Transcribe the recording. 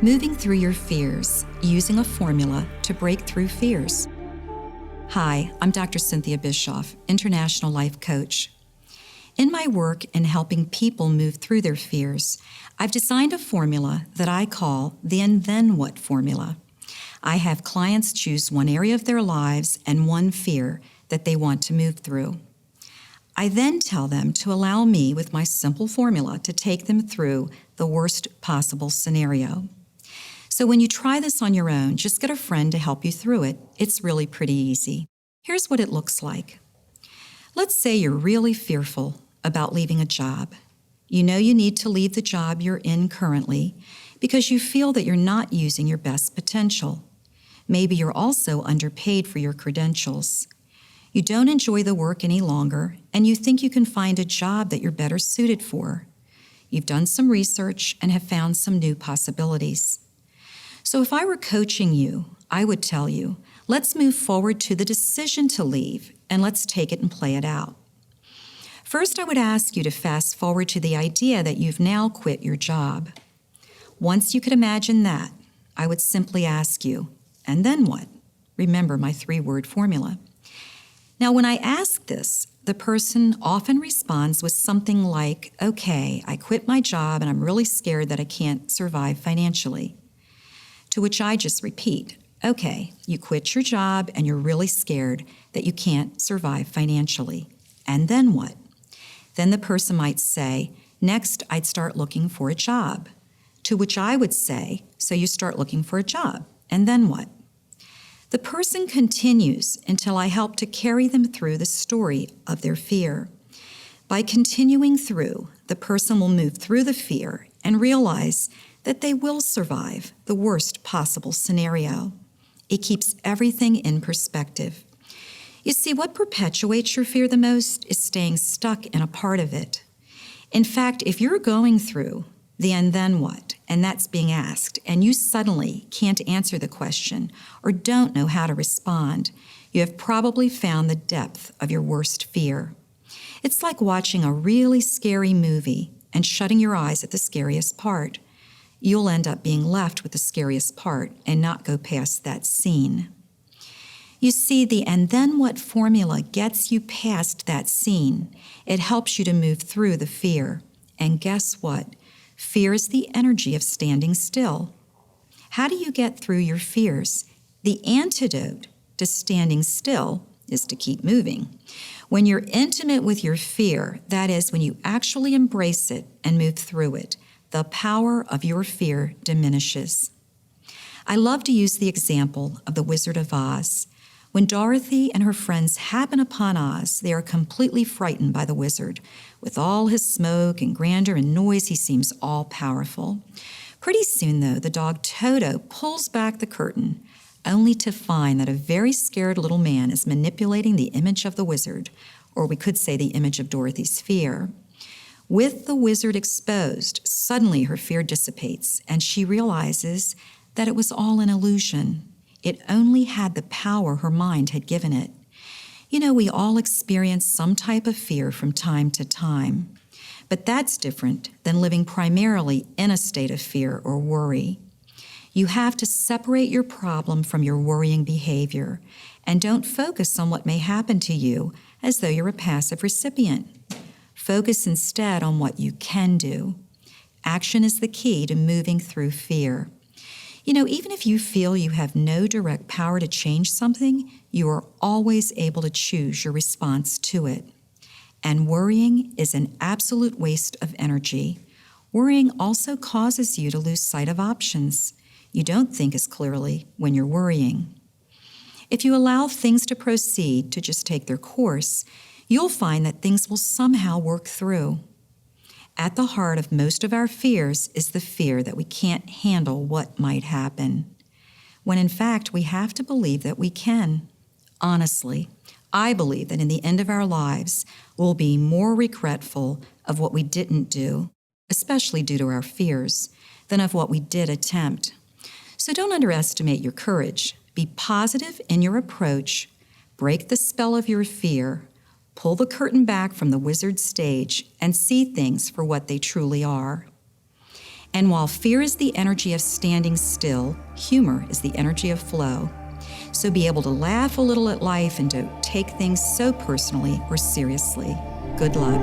Moving through your fears, using a formula to break through fears. Hi, I'm Dr. Cynthia Bischoff, International Life Coach. In my work in helping people move through their fears, I've designed a formula that I call the and then what formula. I have clients choose one area of their lives and one fear that they want to move through. I then tell them to allow me with my simple formula to take them through the worst possible scenario. So when you try this on your own, just get a friend to help you through it. It's really pretty easy. Here's what it looks like. Let's say you're really fearful about leaving a job. You know you need to leave the job you're in currently because you feel that you're not using your best potential. Maybe you're also underpaid for your credentials. You don't enjoy the work any longer, and you think you can find a job that you're better suited for. You've done some research and have found some new possibilities. So if I were coaching you, I would tell you, let's move forward to the decision to leave, and let's take it and play it out. First, I would ask you to fast forward to the idea that you've now quit your job. Once you could imagine that, I would simply ask you, and then what? Remember my 3-word formula. Now, when I ask this, the person often responds with something like, okay, I quit my job and I'm really scared that I can't survive financially. To which I just repeat, okay, you quit your job and you're really scared that you can't survive financially. And then what? Then the person might say, next I'd start looking for a job. To which I would say, so you start looking for a job. And then what? The person continues until I help to carry them through the story of their fear. By continuing through, the person will move through the fear and realize that they will survive the worst possible scenario. It keeps everything in perspective. You see, what perpetuates your fear the most is staying stuck in a part of it. In fact, if you're going through the and then what, and that's being asked, and you suddenly can't answer the question or don't know how to respond, you have probably found the depth of your worst fear. It's like watching a really scary movie and shutting your eyes at the scariest part. You'll end up being left with the scariest part and not go past that scene. You see, the and then what formula gets you past that scene. It helps you to move through the fear. And guess what? Fear is the energy of standing still. How do you get through your fears? The antidote to standing still is to keep moving. When you're intimate with your fear, that is, when you actually embrace it and move through it, the power of your fear diminishes. I love to use the example of the Wizard of Oz. When Dorothy and her friends happen upon Oz, they are completely frightened by the wizard. With all his smoke and grandeur and noise, he seems all-powerful. Pretty soon, though, the dog Toto pulls back the curtain, only to find that a very scared little man is manipulating the image of the wizard, or we could say the image of Dorothy's fear. With the wizard exposed, suddenly her fear dissipates, and she realizes that it was all an illusion. It only had the power her mind had given it. You know, we all experience some type of fear from time to time, but that's different than living primarily in a state of fear or worry. You have to separate your problem from your worrying behavior, and don't focus on what may happen to you as though you're a passive recipient. Focus instead on what you can do. Action is the key to moving through fear. You know, even if you feel you have no direct power to change something, you are always able to choose your response to it. And worrying is an absolute waste of energy. Worrying also causes you to lose sight of options. You don't think as clearly when you're worrying. If you allow things to proceed to just take their course, you'll find that things will somehow work through. At the heart of most of our fears is the fear that we can't handle what might happen, when in fact we have to believe that we can. Honestly, I believe that in the end of our lives, we'll be more regretful of what we didn't do, especially due to our fears, than of what we did attempt. So don't underestimate your courage. Be positive in your approach, break the spell of your fear, pull the curtain back from the wizard's stage, and see things for what they truly are. And while fear is the energy of standing still, humor is the energy of flow. So be able to laugh a little at life and don't take things so personally or seriously. Good luck.